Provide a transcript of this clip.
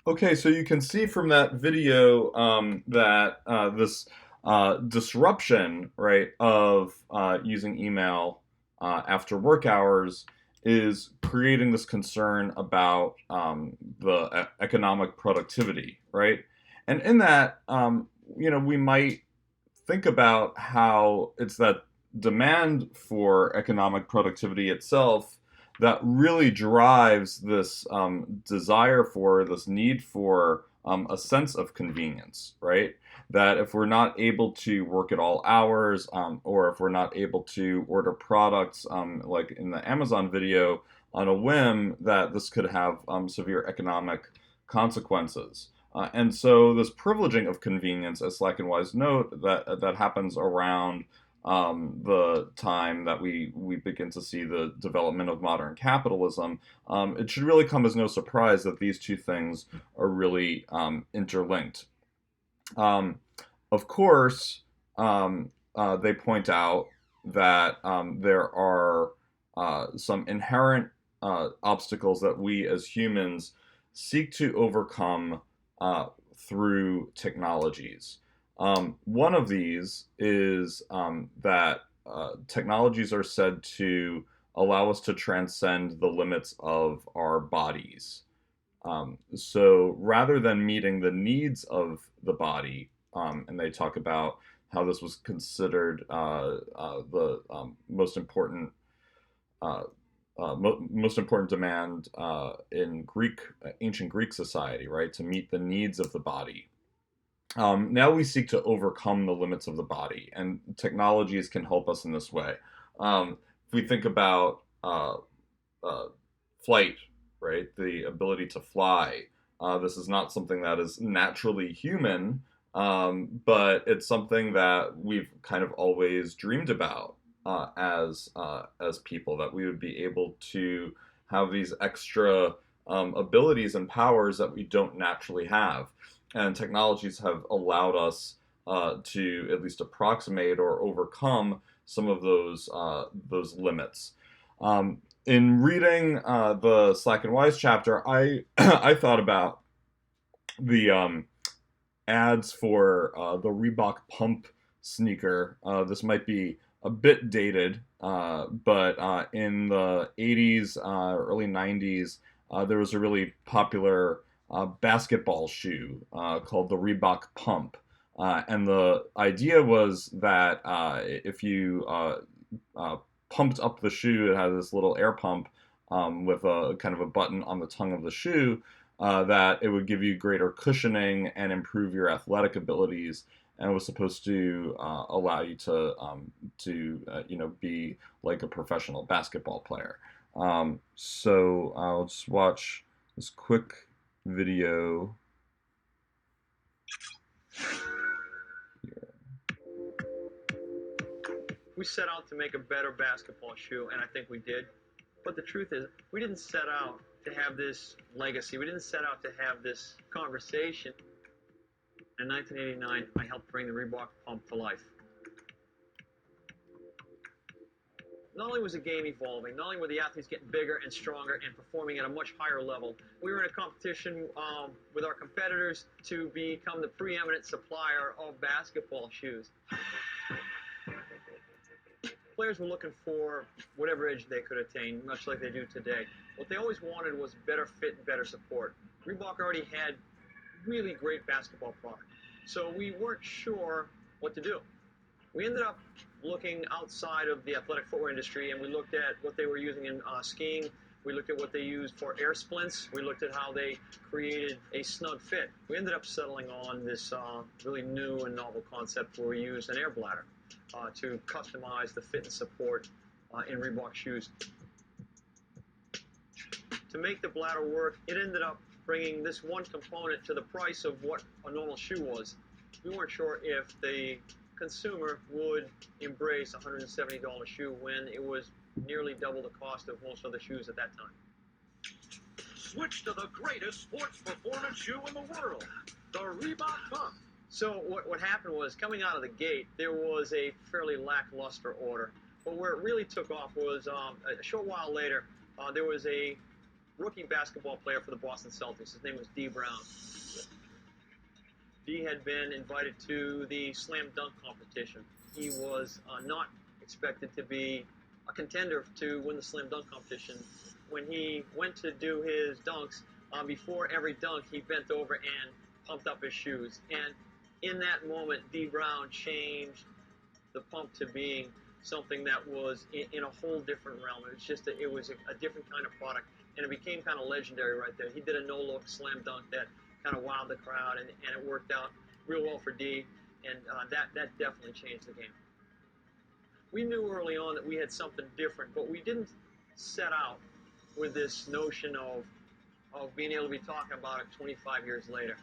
Okay, so you can see from that video that this disruption, right, of using email after work hours is creating this concern about the economic productivity, right? And in that, we might think about how it's that demand for economic productivity itself that really drives this desire for this need for a sense of convenience, right? That if we're not able to work at all hours, or if we're not able to order products, like in the Amazon video, on a whim, that this could have severe economic consequences. And so this privileging of convenience, as Slack and Wise note, that happens around the time that we begin to see the development of modern capitalism. It should really come as no surprise that these two things are really interlinked. Um, of course, they point out that there are some inherent obstacles that we as humans seek to overcome through technologies. One of these is that technologies are said to allow us to transcend the limits of our bodies. So rather than meeting the needs of the body, and they talk about how this was considered the most important uh, most important demand in ancient Greek society, right? To meet the needs of the body. Now we seek to overcome the limits of the body, and technologies can help us in this way. If we think about uh, flight, right, the ability to fly, this is not something that is naturally human, but it's something that we've kind of always dreamed about as people, that we would be able to have these extra abilities and powers that we don't naturally have, and technologies have allowed us to at least approximate or overcome some of those limits. In reading the Slack and Wise chapter, I I thought about the ads for the Reebok Pump sneaker. This might be a bit dated, but in the 80s, early 90s, there was a really popular basketball shoe called the Reebok Pump. And the idea was that if you pumped up the shoe, it had this little air pump with a kind of a button on the tongue of the shoe, that it would give you greater cushioning and improve your athletic abilities, and was supposed to allow you to be like a professional basketball player. So I'll just watch this quick video here. We set out to make a better basketball shoe, and I think we did. But the truth is, we didn't set out to have this legacy. We didn't set out to have this conversation. In 1989, I helped bring the Reebok Pump to life. Not only was the game evolving, not only were the athletes getting bigger and stronger and performing at a much higher level, we were in a competition with our competitors to become the preeminent supplier of basketball shoes. Players were looking for whatever edge they could attain, much like they do today. What they always wanted was better fit and better support. Reebok already had really great basketball product, so we weren't sure what to do. We ended up looking outside of the athletic footwear industry, and we looked at what they were using in skiing. We looked at what they used for air splints. We looked at how they created a snug fit. We ended up settling on this really new and novel concept where we used an air bladder to customize the fit and support in Reebok shoes. To make the bladder work, it ended up bringing this one component to the price of what a normal shoe was. We weren't sure if the consumer would embrace a $170 shoe when it was nearly double the cost of most other shoes at that time. Switch to the greatest sports performance shoe in the world, the Reebok Pump. So what happened was, coming out of the gate, there was a fairly lackluster order. But where it really took off was a short while later, there was a rookie basketball player for the Boston Celtics. His name was D. Brown. D had been invited to the slam dunk competition. He was not expected to be a contender to win the slam dunk competition. When he went to do his dunks, before every dunk, he bent over and pumped up his shoes. And in that moment, D. Brown changed the pump to being something that was in a whole different realm. It was a different kind of product, and it became kind of legendary right there. He did a no-look slam dunk that kind of wowed the crowd, and it worked out real well for D, and that definitely changed the game. We knew early on that we had something different, but we didn't set out with this notion of being able to be talking about it 25 years later.